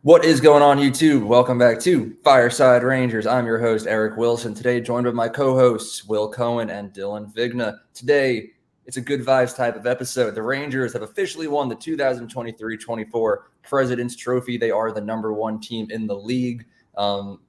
What is going on, YouTube? Welcome back to Fireside Rangers. I'm your host, Eric Wilson. Today, joined by my co-hosts, Will Cohen and Dylan Vigna. Today, it's a good vibes type of episode. The Rangers have officially won the 2023-24 President's Trophy. They are the number one team in the league.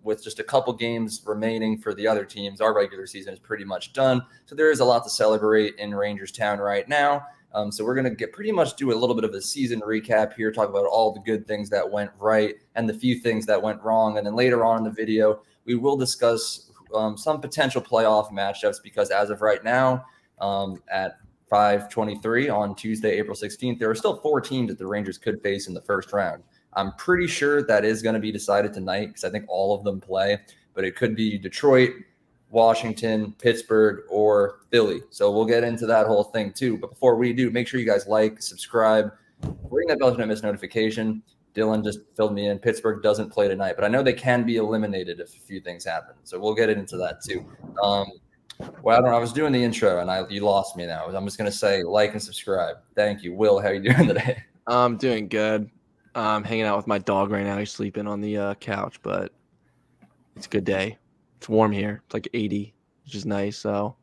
With just a couple games remaining for the other teams, our regular season is pretty much done. So there is a lot to celebrate in Rangers Town right now. So we're going to pretty much do a little bit of a season recap here, talk about all the good things that went right and the few things that went wrong. And then later on in the video, we will discuss some potential playoff matchups because as of right now, at 5:23 on Tuesday, April 16th, there are still 4 teams that the Rangers could face in the first round. I'm pretty sure that is going to be decided tonight because I think all of them play, but it could be Detroit, Washington, Pittsburgh, or Philly. So we'll get into that whole thing too. But before we do, make sure you guys like, subscribe, ring that bell to not miss notification. Dylan just filled me in. Pittsburgh doesn't play tonight, but I know they can be eliminated if a few things happen. So we'll get into that too. Well, I don't know. I was doing the intro and you lost me now. I'm just going to say like and subscribe. Thank you. Will, how are you doing today? I'm doing good. I'm hanging out with my dog right now. He's sleeping on the couch, but it's a good day. It's warm here. It's like 80, which is nice. So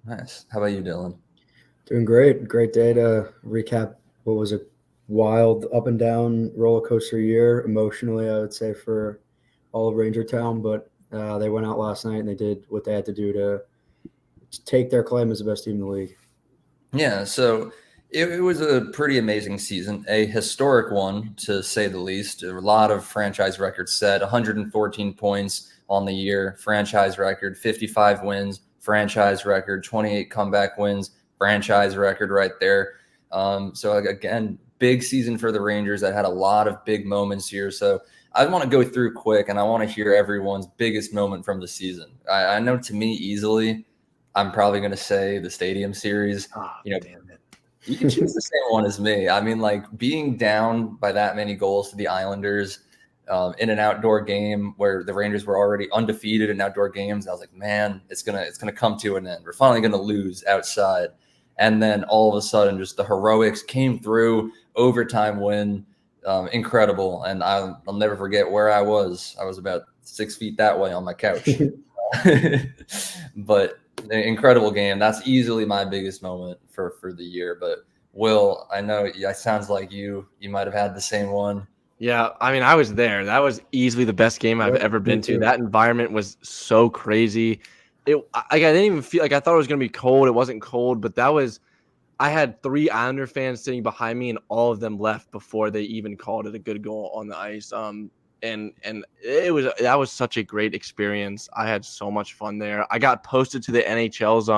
Nice. How about you, Dylan? Doing great. Great day to recap what was a wild up and down roller coaster year emotionally, I would say, for all of Ranger Town. But they went out last night and they did what they had to do to take their claim as the best team in the league. Yeah, so it was a pretty amazing season, a historic one to say the least. A lot of franchise records set, 114 points on the year, franchise record, 55 wins, franchise record, 28 comeback wins, franchise record right there. So again, big season for the Rangers that had a lot of big moments here. So I want to go through quick and I want to hear everyone's biggest moment from the season. I know to me easily, I'm probably going to say the Stadium Series. damn it. You can choose the same one as me. I mean, like being down by that many goals to the Islanders in an outdoor game where the Rangers were already undefeated in outdoor games. I was like, man, it's gonna come to an end. We're finally gonna lose outside. And then all of a sudden, just the heroics came through, overtime win, incredible. And I'll never forget where I was. I was about 6 feet that way on my couch. But incredible game. That's easily my biggest moment for the year. But Will, I know it sounds like you might have had the same one. Yeah, I mean, I was there. That was easily the best game I've ever been to. That environment was so crazy. I didn't even feel like I thought it was going to be cold. It wasn't cold, but I had 3 Islander fans sitting behind me, and all of them left before they even called it a good goal on the ice. And that was such a great experience. I had so much fun there. I got posted to the NHL's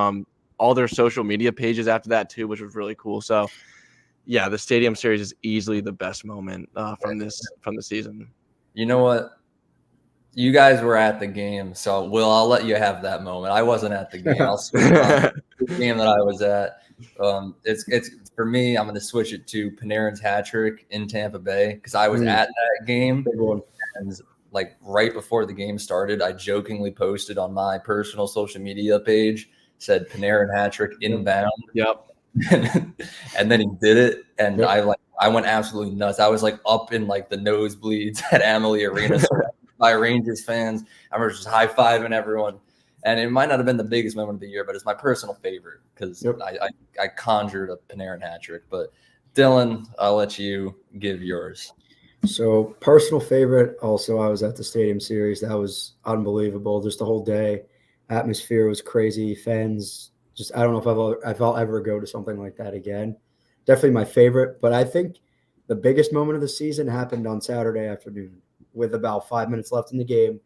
all their social media pages after that too, which was really cool. So yeah, the Stadium Series is easily the best moment from the season. You know what? You guys were at the game, so Will, I'll let you have that moment. I wasn't at the game. I'll switch on the game that I was at. It's for me. I'm going to switch it to Panarin's hat trick in Tampa Bay because I was at that game. And like right before the game started, I jokingly posted on my personal social media page, said Panarin hat trick inbound. Yep. And then he did it, and I went absolutely nuts. I was like up in like the nosebleeds at Amalie Arena by Rangers fans. I was just high fiving everyone, and it might not have been the biggest moment of the year, but it's my personal favorite because I conjured a Panarin hat trick. But Dylan, I'll let you give yours. So personal favorite. Also, I was at the Stadium Series. That was unbelievable. Just the whole day, atmosphere was crazy. Fans. Just I don't know if I'll ever go to something like that again. Definitely my favorite, but I think the biggest moment of the season happened on Saturday afternoon with about 5 minutes left in the game,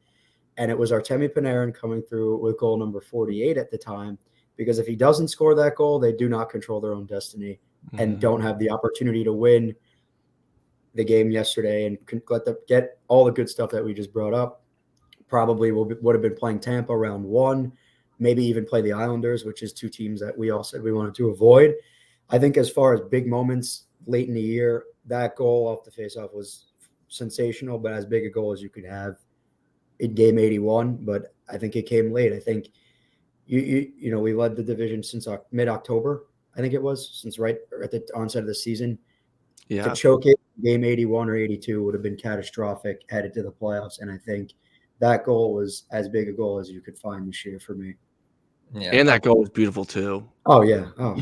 and it was Artemi Panarin coming through with goal number 48 at the time, because if he doesn't score that goal, they do not control their own destiny and don't have the opportunity to win the game yesterday and let them get all the good stuff that we just brought up. Probably would have been playing Tampa round 1. Maybe even play the Islanders, which is 2 teams that we all said we wanted to avoid. I think as far as big moments late in the year, that goal off the faceoff was sensational, but as big a goal as you could have in game 81. But I think it came late. I think, we led the division since mid-October, I think it was, since right at the onset of the season. To choke it, game 81 or 82 would have been catastrophic headed to the playoffs. And I think that goal was as big a goal as you could find this year for me. Yeah. And that goal was beautiful too. Oh, yeah. Oh,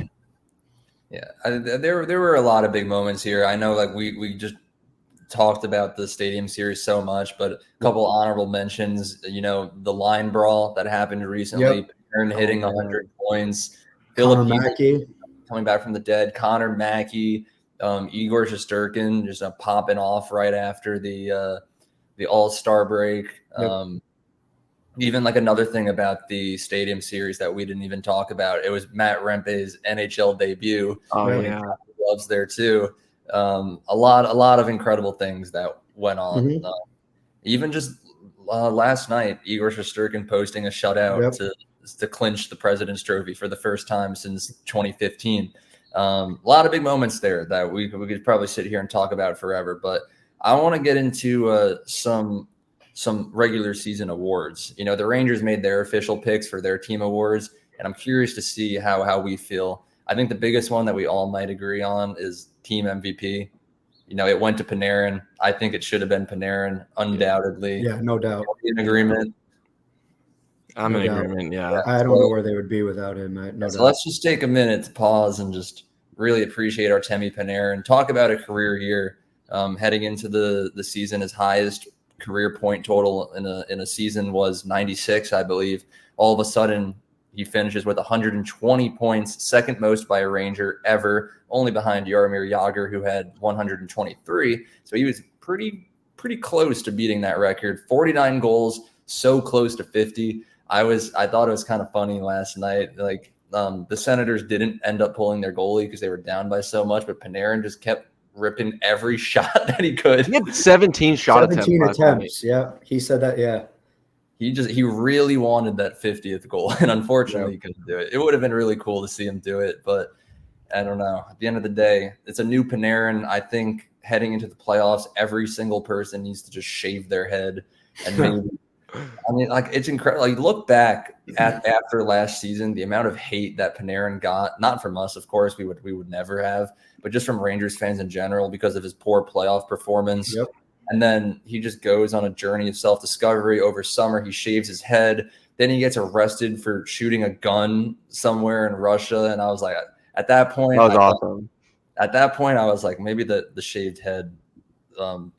yeah. There were a lot of big moments here. I know, like we just talked about the Stadium Series so much, but a couple honorable mentions. You know, the line brawl that happened recently. Yep. Aaron hitting 100 points. Connor Mackey coming back from the dead. Connor Mackey, Igor Shesterkin just popping off right after the All-Star break. Yep. Even like another thing about the Stadium Series that we didn't even talk about, it was Matt Rempe's NHL debut. Oh yeah, gloves there too. A lot of incredible things that went on. Mm-hmm. Even just last night, Igor Shesterkin posting a shutout to clinch the President's Trophy for the first time since 2015. A lot of big moments there that we could probably sit here and talk about forever. But I want to get into some regular season awards. You know, the Rangers made their official picks for their team awards, and I'm curious to see how we feel. I think the biggest one that we all might agree on is team MVP. You know, it went to Panarin. I think it should have been Panarin, undoubtedly. Yeah, no doubt. In agreement. I'm in agreement, yeah. I don't know where they would be without him. So let's just take a minute to pause and just really appreciate Artemi Panarin. Talk about a career year heading into the season. His highest career point total in a season was 96, I believe. All of a sudden, he finishes with 120 points, second most by a Ranger ever, only behind Jaromir Jagr, who had 123. So he was pretty close to beating that record. 49 goals, so close to 50. I thought it was kind of funny last night. Like the Senators didn't end up pulling their goalie because they were down by so much, but Panarin just kept ripping every shot that he could. He had 17 attempts. Yeah, he said that. Yeah. He really wanted that 50th goal, and unfortunately he couldn't do it. It would have been really cool to see him do it, but I don't know. At the end of the day, it's a new Panarin. I think heading into the playoffs, every single person needs to just shave their head and maybe I mean, like, it's incredible. Like, look back at after last season, the amount of hate that Panarin got, not from us, of course, we would never have, but just from Rangers fans in general because of his poor playoff performance. Yep. And then he just goes on a journey of self-discovery over summer. He shaves his head. Then he gets arrested for shooting a gun somewhere in Russia. And I was like, at that point, that was awesome. At that point, I was like, maybe the shaved head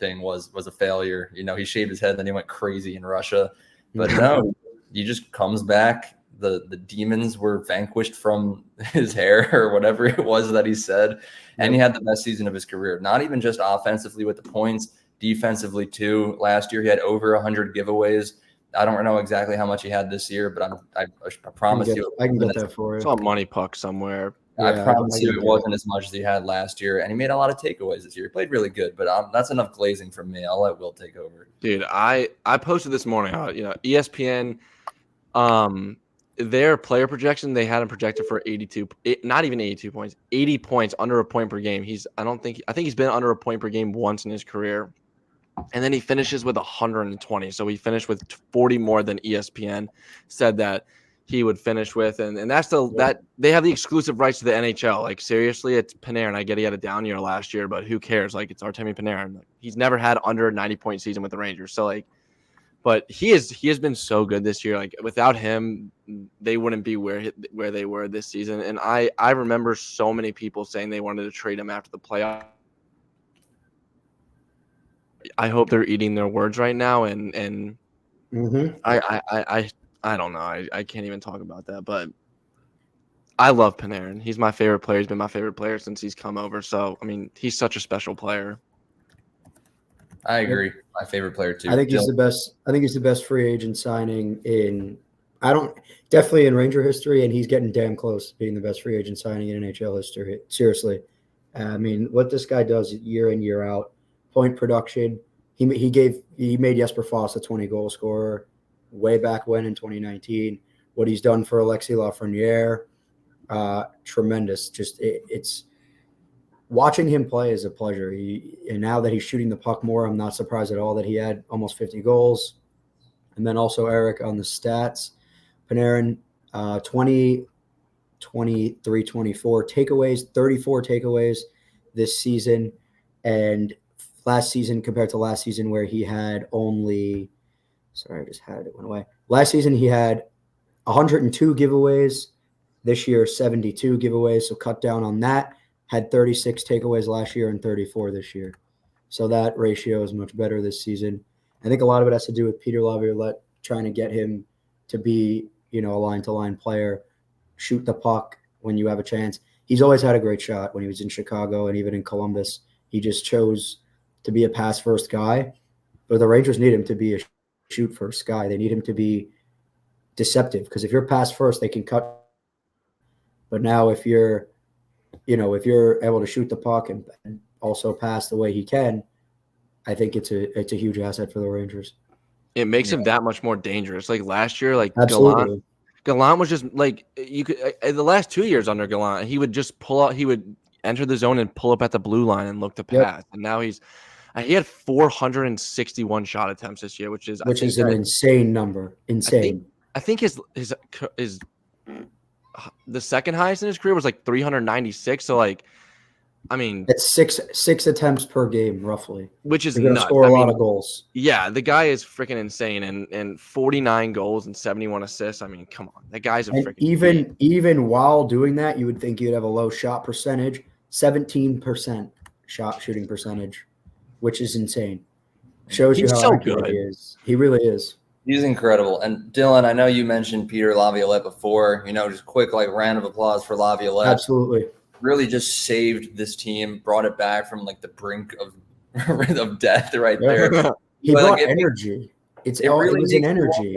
thing was a failure. You know, he shaved his head, then he went crazy in Russia. But no, he just comes back. The demons were vanquished from his hair or whatever it was that he said. And he had the best season of his career, not even just offensively with the points, defensively too. Last year, he had over 100 giveaways. I don't know exactly how much he had this year, but I promise you. I can get that for you. It's a money puck somewhere. I promise you it wasn't as much as he had last year, and he made a lot of takeaways this year. He played really good, but that's enough glazing from me. I'll let Will take over. Dude, I posted this morning. ESPN, their player projection, they had him projected for 82, not even 82 points, 80 points, under a point per game. I think he's been under a point per game once in his career, and then he finishes with 120. So he finished with 40 more than ESPN said that he would finish with, and that's that they have the exclusive rights to the NHL. Like, seriously, it's Panarin. I get he had a down year last year, but who cares? Like, it's Artemi Panarin. Like, he's never had under a 90-point season with the Rangers. So, like, but he has been so good this year. Like, without him, they wouldn't be where they were this season. And I remember so many people saying they wanted to trade him after the playoff. I hope they're eating their words right now, and I don't know. I can't even talk about that, but I love Panarin. He's my favorite player. He's been my favorite player since he's come over. So, I mean, he's such a special player. I agree. My favorite player too. I think he's the best. I think he's the best free agent signing definitely in Ranger history, and he's getting damn close to being the best free agent signing in NHL history. Seriously, I mean, what this guy does year in, year out, point production. He made Jesper Foss a 20-goal scorer way back when in 2019. What he's done for Alexis Lafreniere, tremendous. Just it's watching him play is a pleasure. And now that he's shooting the puck more, I'm not surprised at all that he had almost 50 goals. And then also Eric on the stats, Panarin, 20, 23, 24 takeaways, 34 takeaways this season. And last season compared to last season where he had only – sorry, I just had it went away. Last season he had 102 giveaways. This year, 72 giveaways, so cut down on that. Had 36 takeaways last year and 34 this year. So that ratio is much better this season. I think a lot of it has to do with Peter Laviolette trying to get him to be, a line-to-line player, shoot the puck when you have a chance. He's always had a great shot when he was in Chicago and even in Columbus. He just chose to be a pass-first guy. But the Rangers need him to be a shoot-first guy. They need him to be deceptive because if you're pass-first, they can cut. But now if you're able to shoot the puck and also pass the way he can, I think it's a huge asset for the Rangers. It makes him that much more dangerous. Like last year, like Absolutely. Gallant was just like you could. The last 2 years under Gallant, he would just pull out. He would enter the zone and pull up at the blue line and look to pass. And now he had 461 shot attempts this year, which is an insane number. Insane. I think his the second highest in his career was like 396. So like, I mean, it's six attempts per game roughly, which is going to score a lot of goals. Yeah, the guy is freaking insane, and 49 goals and 71 assists. I mean, come on, that guy's a freaking even while doing that, you would think you'd have a low shot percentage, 17% shot shooting percentage, which is insane. Shows you how accurate he is. He really is. He's incredible. And Dylan, I know you mentioned Peter Laviolette before. Just quick round of applause for Laviolette. Absolutely. Really just saved this team, brought it back from the brink of death right there. He brought energy. It was an energy.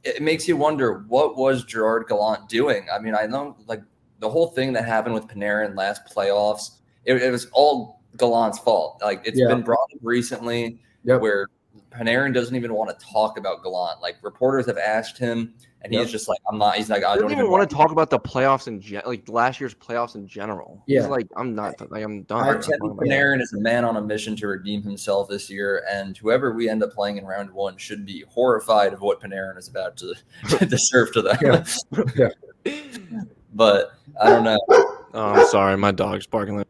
It makes you wonder, what was Gerard Gallant doing? I mean, I know the whole thing that happened with Panarin last playoffs, it was all Gallant's fault. It's been brought up recently where Panarin doesn't even want to talk about Gallant. Reporters have asked him, and he's just I'm not. He's I don't even want to talk about the playoffs last year's playoffs in general. Yeah, he's I'm not. I'm done. Artemi Panarin is a man on a mission to redeem himself this year, and whoever we end up playing in round one should be horrified of what Panarin is about to serve to them. Yeah. But I don't know. Oh, I'm sorry, my dog's barking.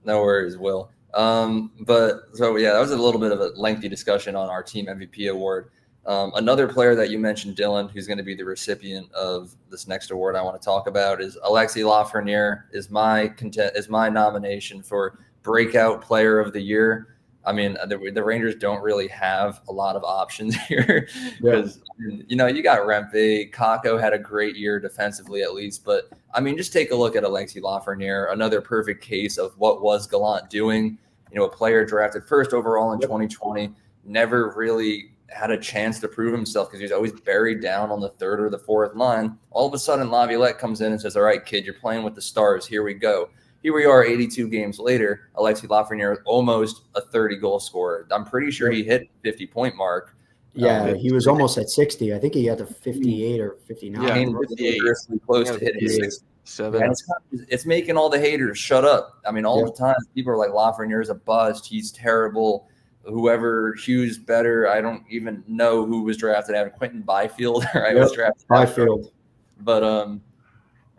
No worries, Will. But so that was a little bit of a lengthy discussion on our team MVP award. Another player that you mentioned, Dylan, who's going to be the recipient of this next award I want to talk about is Alexis Lafreniere is my nomination for breakout player of the year. I mean, the Rangers don't really have a lot of options here because, you got Rempe. Kakko had a great year defensively at least. But, I mean, just take a look at Alexis Lafreniere, another perfect case of what was Gallant doing. A player drafted first overall in 2020, never really had a chance to prove himself because he's always buried down on the third or the fourth line. All of a sudden, Laviolette comes in and says, all right, kid, you're playing with the stars. Here we go. Here we are 82 games later. Alexis Lafreniere is almost a 30-goal scorer. I'm pretty sure he hit 50-point mark. Yeah, he was almost at 60. I think he got to 58 or 59. Yeah, close to hitting 60. And it's making all the haters shut up. I mean, all the time, people are like, Lafreniere is a bust. He's terrible. Whoever Hughes better. I don't even know who was drafted after Quentin Byfield. Was drafted Byfield. But I'm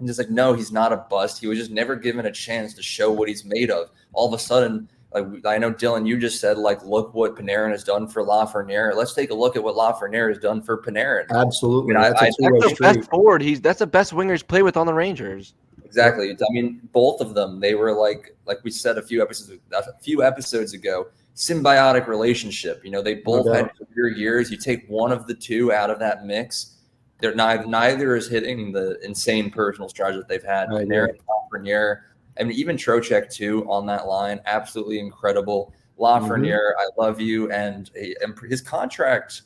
just no, he's not a bust. He was just never given a chance to show what he's made of. All of a sudden, I know, Dylan, you just said, look what Panarin has done for Lafreniere. Let's take a look at what Lafreniere has done for Panarin. Absolutely. That's the best forward. That's the best winger he's played with on the Rangers. Exactly. I mean, both of them, they were like we said a few episodes ago, symbiotic relationship. They both had career years. You take one of the two out of that mix, they're neither is hitting the insane personal strides that they've had. Panarin, Lafreniere, I mean, even Trocheck too on that line, absolutely incredible. Lafreniere, I love you, and his contract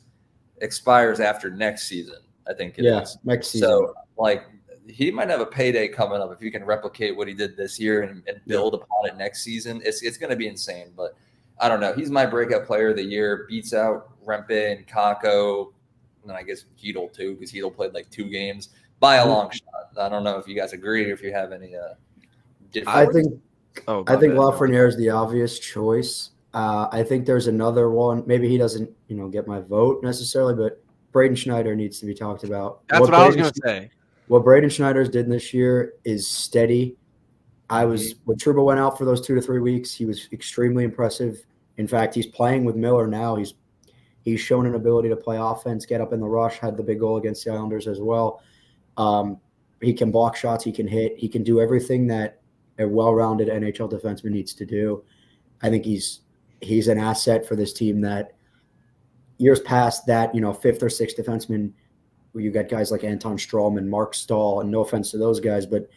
expires after next season. I think it is next season. So he might have a payday coming up if you can replicate what he did this year and build upon it next season. It's going to be insane, but I don't know. He's my breakout player of the year. Beats out Rempe and Kakko, and I guess Hedl too, because Hedl played 2 games by a long shot. I don't know if you guys agree or if you have any different. I think Lafreniere is the obvious choice. I think there's another one. Maybe he doesn't, get my vote necessarily, but Braden Schneider needs to be talked about. That's what I was going to say. What Braden Schneider's did this year is steady. When Trouba went out for those 2 to 3 weeks, he was extremely impressive. In fact, he's playing with Miller now. He's shown an ability to play offense, get up in the rush, had the big goal against the Islanders as well. He can block shots, he can hit, he can do everything that a well-rounded NHL defenseman needs to do. I think he's an asset for this team that years past that, fifth or sixth defenseman, where you got guys like Anton Strom and Mark Stahl, and no offense to those guys, but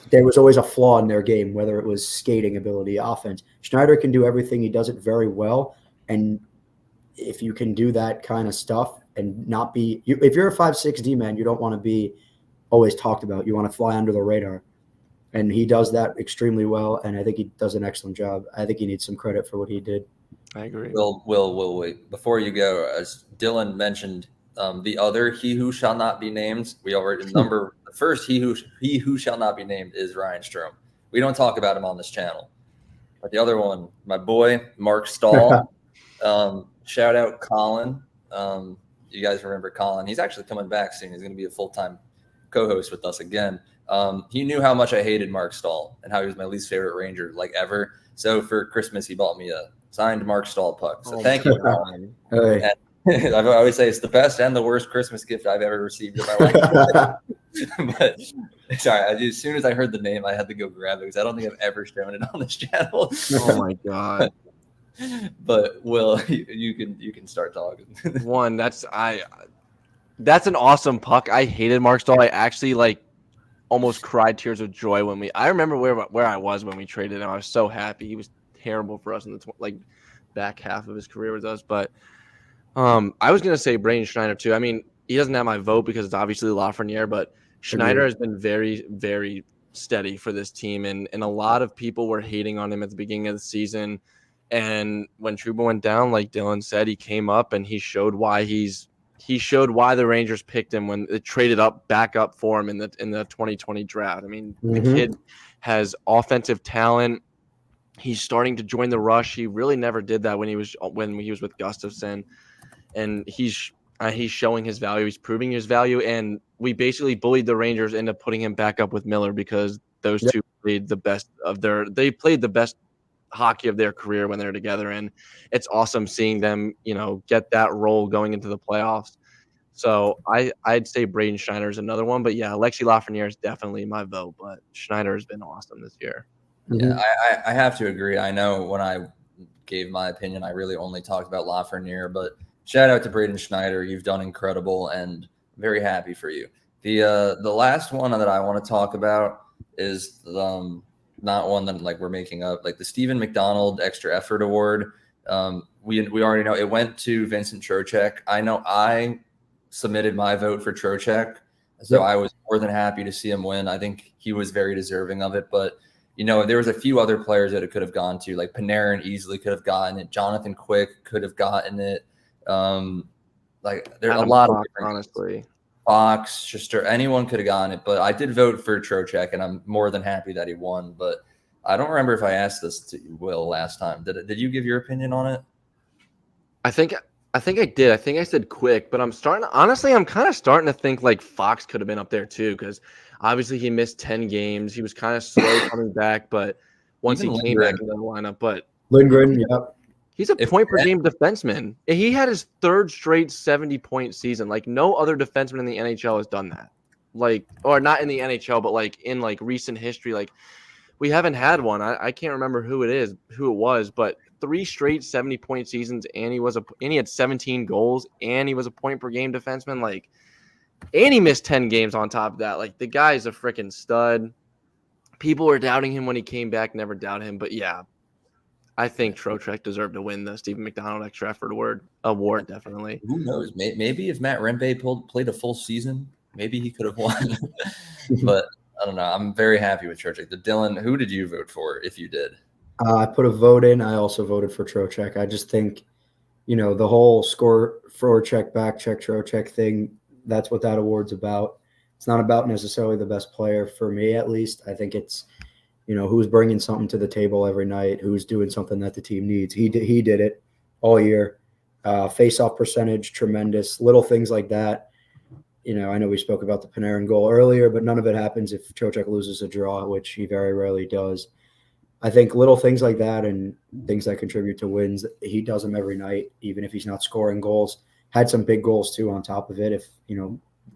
there was always a flaw in their game, whether it was skating ability, offense. Schneider can do everything. He does it very well. And if you can do that kind of stuff and not be – if you're a 5'6" D-man, you don't want to be always talked about. You want to fly under the radar. And he does that extremely well, and I think he does an excellent job. I think he needs some credit for what he did. I agree. Will, wait. Before you go, as Dylan mentioned, the other he who shall not be named, we already the first he who shall not be named is Ryan Strome. We don't talk about him on this channel. But the other one, my boy, Mark Stahl. Shout out Colin. You guys remember Colin. He's actually coming back soon. He's going to be a full-time co-host with us again. He knew how much I hated Mark Stahl and how he was my least favorite Ranger ever. So for Christmas, he bought me a signed Mark Stahl puck. So thank you, Colin. Hey. I always say it's the best and the worst Christmas gift I've ever received in my life. But sorry, as soon as I heard the name, I had to go grab it because I don't think I've ever shown it on this channel. Oh my god! But Will, you can start talking. That's an awesome puck. I hated Mark Stahl. I actually almost cried tears of joy when I remember where I was when we traded him. I was so happy. He was terrible for us in the back half of his career with us, but. I was going to say Braden Schneider too. I mean, he doesn't have my vote because it's obviously Lafreniere, but Schneider has been very, very steady for this team. And a lot of people were hating on him at the beginning of the season. And when Trouba went down, like Dylan said, he came up and he showed why the Rangers picked him when they traded back up for him in the 2020 draft. I mean, the kid has offensive talent. He's starting to join the rush. He really never did that when he was with Gustafsson. And he's showing his value. He's proving his value. And we basically bullied the Rangers into putting him back up with Miller because those two played the best hockey of their career when they're together. And it's awesome seeing them, get that role going into the playoffs. So I'd say Braden Schneider is another one. But yeah, Alexi Lafreniere is definitely my vote. But Schneider has been awesome this year. Yeah, I have to agree. I know when I gave my opinion, I really only talked about Lafreniere, but shout out to Braden Schneider. You've done incredible, and I'm very happy for you. The last one that I want to talk about is not one that we're making up, the Stephen McDonald Extra Effort Award. We already know it went to Vincent Trocheck. I know I submitted my vote for Trocheck, so I was more than happy to see him win. I think he was very deserving of it, but there was a few other players that it could have gone to, like Panarin easily could have gotten it. Jonathan Quick could have gotten it. There's a lot of different, honestly. Fox, Schuster, anyone could have gotten it, but I did vote for Trocheck, and I'm more than happy that he won. But I don't remember if I asked this to Will last time. Did you give your opinion on it? I think I did. I think I said Quick, but I'm kind of starting to think Fox could have been up there too, because obviously he missed 10 games. He was kind of slow coming back, but once he came back into the lineup, but Lindgren, yep. He's a point-per-game defenseman. He had his third straight 70-point season. No other defenseman in the NHL has done that. Or not in the NHL, but in recent history. We haven't had one. I can't remember who it was, but 3 straight 70-point seasons, and he had 17 goals, and he was a point-per-game defenseman. And he missed 10 games on top of that. The guy's a freaking stud. People were doubting him when he came back. Never doubt him, but yeah. I think Trocheck deserved to win the Stephen McDonald Extra Effort Award, definitely. Who knows? Maybe if Matt Rempe played a full season, maybe he could have won. But I don't know. I'm very happy with Trocheck. Dylan, who did you vote for if you did? I put a vote in. I also voted for Trocheck. I just think, the whole score forecheck, back check, Trocheck thing, that's what that award's about. It's not about necessarily the best player for me, at least. I think it's, who's bringing something to the table every night, who's doing something that the team needs. He did it all year. Face-off percentage, tremendous. Little things like that. I know we spoke about the Panarin goal earlier, but none of it happens if Trocheck loses a draw, which he very rarely does. I think little things like that and things that contribute to wins, he does them every night, even if he's not scoring goals. Had some big goals too on top of it. If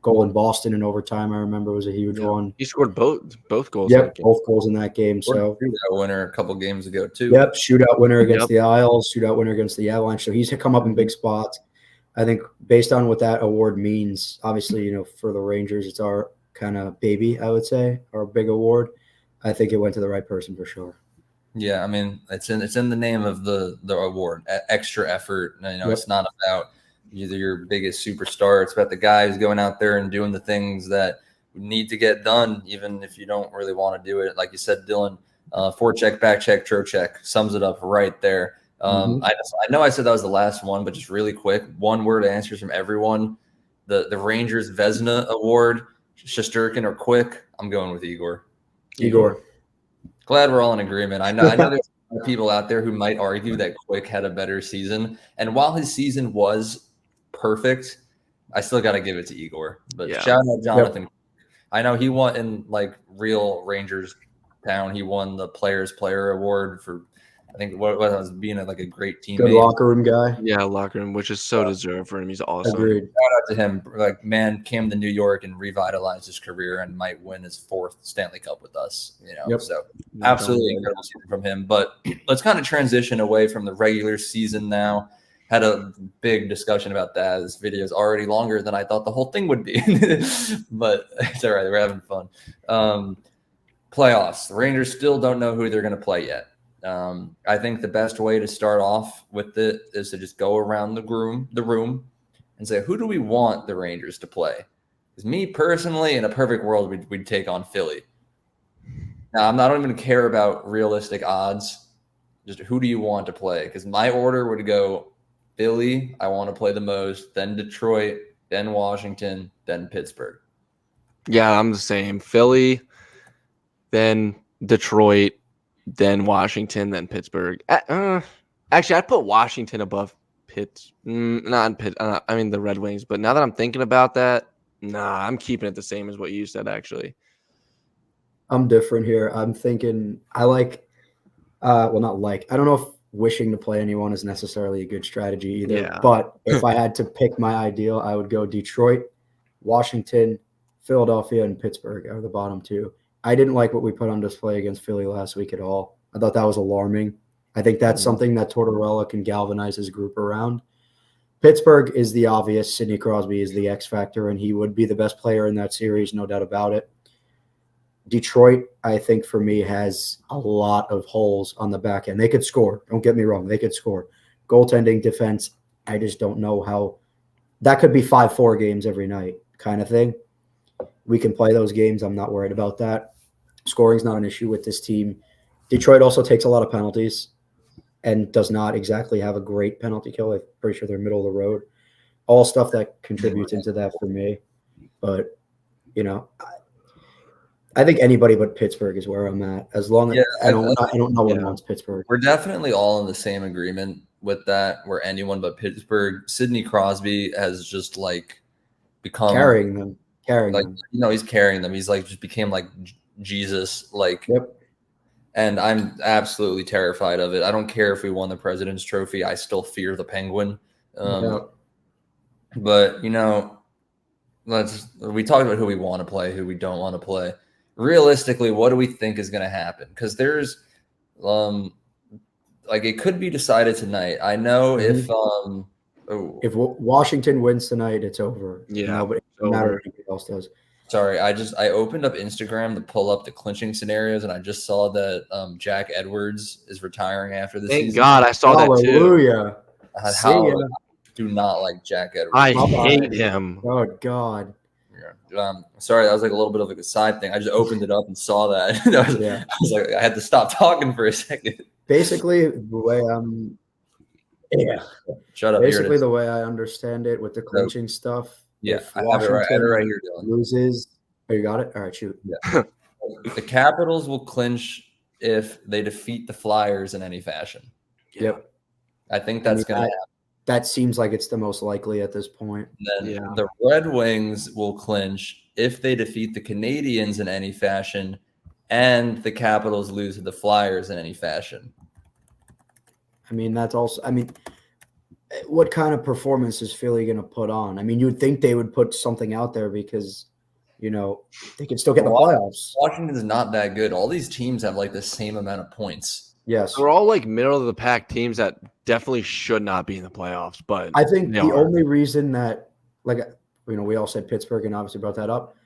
goal in Boston in overtime, I remember, was a huge one. He scored both goals. Yep, both goals in that game. So shootout winner a couple games ago too. Yep, shootout winner against the Isles, shootout winner against the Avalanche. So he's come up in big spots. I think based on what that award means, obviously, for the Rangers, it's our kind of baby, I would say, our big award. I think it went to the right person for sure. Yeah, I mean, it's in the name of the award, extra effort. It's not about either your biggest superstar. It's about the guy who's going out there and doing the things that need to get done, even if you don't really want to do it. Like you said, Dylan, forecheck, backcheck, trocheck sums it up right there. I know I said that was the last one, but just really quick, one word answers from everyone. The Rangers Vezina Award, Shesterkin or Quick. I'm going with Igor. Glad we're all in agreement. I know there's people out there who might argue that Quick had a better season, and while his season was perfect, I still got to give it to Igor. But shout out Jonathan. Yep. I know he won in real Rangers town. He won the Players Player Award for, I think, what was being a great teammate. Good locker room guy. Yeah, locker room, which is so deserved for him. He's awesome. Agreed. Shout out to him. Man came to New York and revitalized his career and might win his 4th Stanley Cup with us. Yep. So absolutely incredible season from him. But let's kind of transition away from the regular season now. Had a big discussion about that. This video is already longer than I thought the whole thing would be. But it's all right. We're having fun. Playoffs. The Rangers still don't know who they're going to play yet. I think the best way to start off with it is to just go around the room and say, who do we want the Rangers to play? Because me personally, in a perfect world, we'd take on Philly. Now, I don't even care about realistic odds. Just who do you want to play? Because my order would go Philly, I want to play the most, then Detroit, then Washington, then Pittsburgh. Yeah, I'm the same. Philly, then Detroit, then Washington, then Pittsburgh. Actually, I'd put Washington above Pitt. Not Pitt. I mean the Red Wings. But now that I'm thinking about that, I'm keeping it the same as what you said. Actually, I'm different here. I'm thinking I like. I don't know if wishing to play anyone is necessarily a good strategy either. Yeah. But if I had to pick my ideal, I would go Detroit, Washington, Philadelphia, and Pittsburgh are the bottom 2. I didn't like what we put on display against Philly last week at all. I thought that was alarming. I think that's something that Tortorella can galvanize his group around. Pittsburgh is the obvious. Sidney Crosby is the X factor, and he would be the best player in that series, no doubt about it. Detroit, I think, for me, has a lot of holes on the back end. They could score. Don't get me wrong. They could score. Goaltending, defense, I just don't know how. That could be 5-4 games every night kind of thing. We can play those games. I'm not worried about that. Scoring's not an issue with this team. Detroit also takes a lot of penalties and does not exactly have a great penalty kill. I'm pretty sure they're middle of the road. All stuff that contributes into that for me. But, I think anybody but Pittsburgh is where I'm at. As long as I don't know one wants Pittsburgh. We're definitely all in the same agreement with that. Where anyone but Pittsburgh. Sidney Crosby has just become carrying them. He's carrying them. He's just became Jesus. And I'm absolutely terrified of it. I don't care if we won the President's Trophy. I still fear the Penguin. But we talked about who we want to play, who we don't want to play. Realistically, what do we think is going to happen? Because there's, it could be decided tonight. I know if Washington wins tonight, it's over. Yeah, nobody, no matter anything else does. Sorry, I opened up Instagram to pull up the clinching scenarios, and I just saw that Jack Edwards is retiring after the season. Thank God, I saw that too. Hallelujah. I do not like Jack Edwards. I hate him. Oh God. Sorry, that was a little bit of a side thing. I just opened it up and saw that. I had to stop talking for a second. Basically, the way Shut up. Basically, the way I understand it with the clinching stuff. Yeah, I have it right here, Dylan. Loses. Oh, you got it? All right, shoot. Yeah. The Capitals will clinch if they defeat the Flyers in any fashion. Yep. I think that's going to happen. that seems like it's the most likely at this point. Then the Red Wings will clinch if they defeat the Canadiens in any fashion, and the Capitals lose to the Flyers in any fashion. I mean, that's also. I mean, what kind of performance is Philly going to put on? I mean, you would think they would put something out there because, they can still get the playoffs. Washington's not that good. All these teams have like the same amount of points. Yes. They're all like middle of the pack teams that definitely should not be in the playoffs. But I think the only reason that, we all said Pittsburgh and obviously brought that up.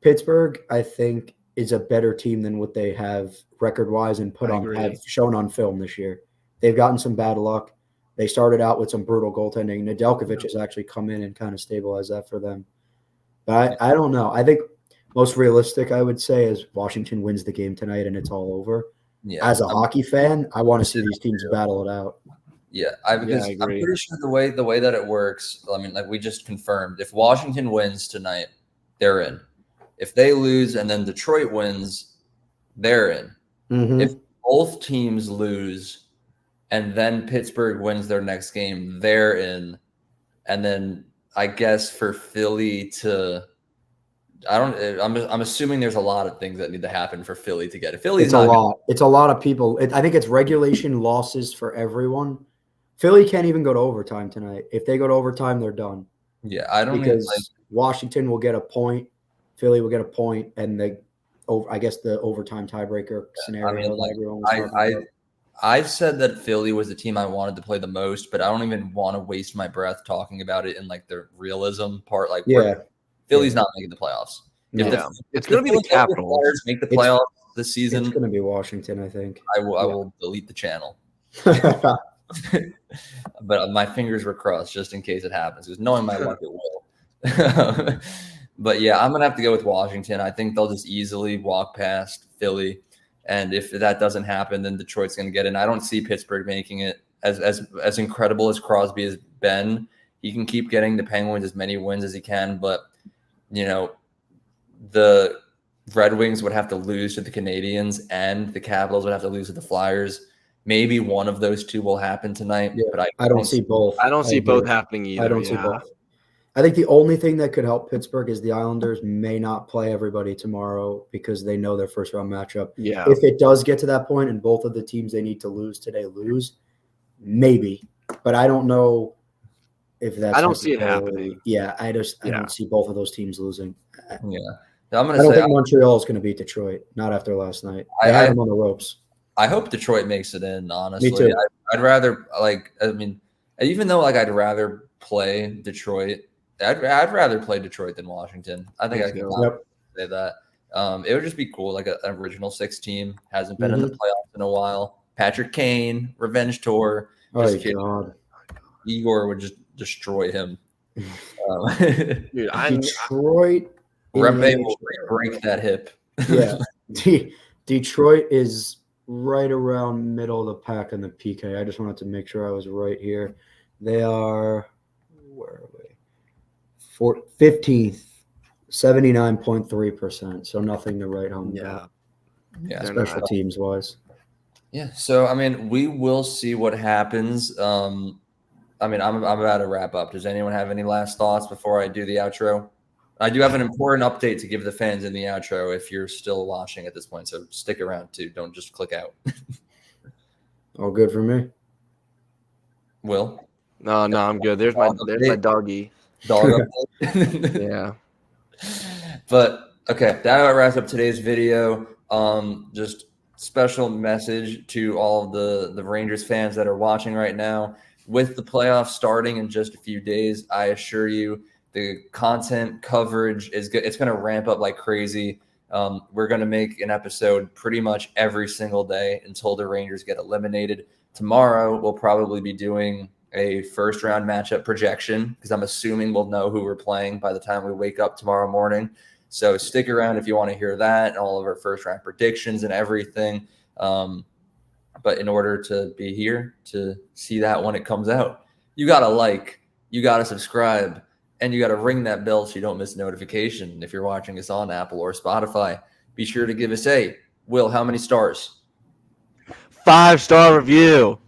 Pittsburgh, I think, is a better team than what they have record-wise and have shown on film this year. They've gotten some bad luck. They started out with some brutal goaltending. Nedeljkovic has actually come in and kind of stabilized that for them. But I don't know. I think most realistic, I would say, is Washington wins the game tonight and it's all over. Yeah, as a hockey fan, I want to see these teams battle it out. Yeah, because I'm pretty sure the way that it works, I mean, like we just confirmed, if Washington wins tonight, they're in. If they lose and then Detroit wins, they're in. Mm-hmm. If both teams lose and then Pittsburgh wins their next game, they're in. And then I guess for Philly to I'm assuming there's a lot of things that need to happen for Philly to get it. Philly's not a lot. It's a lot of people. I think it's regulation losses for everyone. Philly can't even go to overtime tonight. If they go to overtime, they're done. Yeah, I don't because Washington will get a point, Philly will get a point, and I guess the overtime tiebreaker scenario. I said that Philly was the team I wanted to play the most, but I don't even want to waste my breath talking about it in like the realism part. Like, Philly's not making the playoffs. No. It's going to be the Capitals make the playoffs this season. It's going to be Washington, I think. I will delete the channel. But my fingers were crossed just in case it happens, because knowing my luck, it will. But yeah, I'm going to have to go with Washington. I think they'll just easily walk past Philly. And if that doesn't happen, then Detroit's going to get in. I don't see Pittsburgh making it. As incredible as Crosby has been, he can keep getting the Penguins as many wins as he can. But, the Red Wings would have to lose to the Canadiens and the Capitals would have to lose to the Flyers. Maybe one of those two will happen tonight. Yeah, but I don't see both. I don't see both happening either. I don't see both. I think the only thing that could help Pittsburgh is the Islanders may not play everybody tomorrow because they know their first round matchup. Yeah. If it does get to that point and both of the teams they need to lose today lose, maybe. But I don't know if that's. I don't see it happening. Yeah, I don't see both of those teams losing. Yeah. I don't think Montreal is going to beat Detroit. Not after last night. I had them on the ropes. I hope Detroit makes it in, honestly. Me too. I'd rather, even though I'd rather play Detroit, I'd rather play Detroit than Washington. I think I can say that. It would just be cool, like an original six team. Hasn't been in the playoffs in a while. Patrick Kane, revenge tour. God. Igor would just destroy him. Dude, Detroit. Rembe will break that hip. Yeah. Detroit is right around middle of the pack in the PK. I just wanted to make sure I was right here. They are, where are we? 15th, 79.3%. So nothing to write home about. Yeah. Special teams wise. Yeah. So, we will see what happens. I'm about to wrap up. Does anyone have any last thoughts before I do the outro? I do have an important update to give the fans in the outro if you're still watching at this point. So stick around too. Don't just click out. All good for me. Will? No, I'm good. There's my doggy. Dog update. Yeah. But okay, that wraps up today's video. Just special message to all of the Rangers fans that are watching right now. With the playoffs starting in just a few days, I assure you, the content coverage is good. It's going to ramp up like crazy. We're going to make an episode pretty much every single day until the Rangers get eliminated. Tomorrow, we'll probably be doing a first-round matchup projection because I'm assuming we'll know who we're playing by the time we wake up tomorrow morning. So stick around if you want to hear that and all of our first-round predictions and everything. But in order to be here to see that when it comes out, you got to like, you got to subscribe, and you got to ring that bell so you don't miss a notification. If you're watching us on Apple or Spotify, be sure to give us Will, how many stars? 5-star review.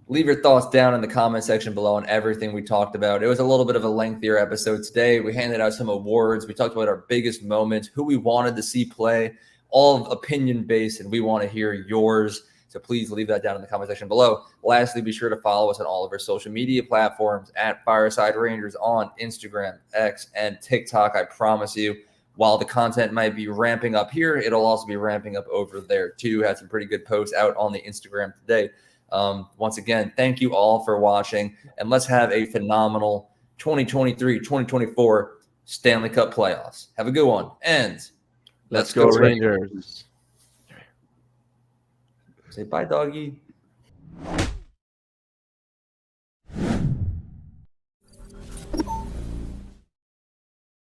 Leave your thoughts down in the comment section below on everything we talked about. It was a little bit of a lengthier episode today. We handed out some awards. We talked about our biggest moments, who we wanted to see play, all opinion-based, and we want to hear yours. So please leave that down in the comment section below. Lastly, be sure to follow us on all of our social media platforms at Fireside Rangers on Instagram, X, and TikTok. I promise you, while the content might be ramping up here, it'll also be ramping up over there too. Had some pretty good posts out on the Instagram today. Once again, thank you all for watching, and let's have a phenomenal 2023-2024 Stanley Cup playoffs. Have a good one, and let's go Rangers. Say bye, doggy.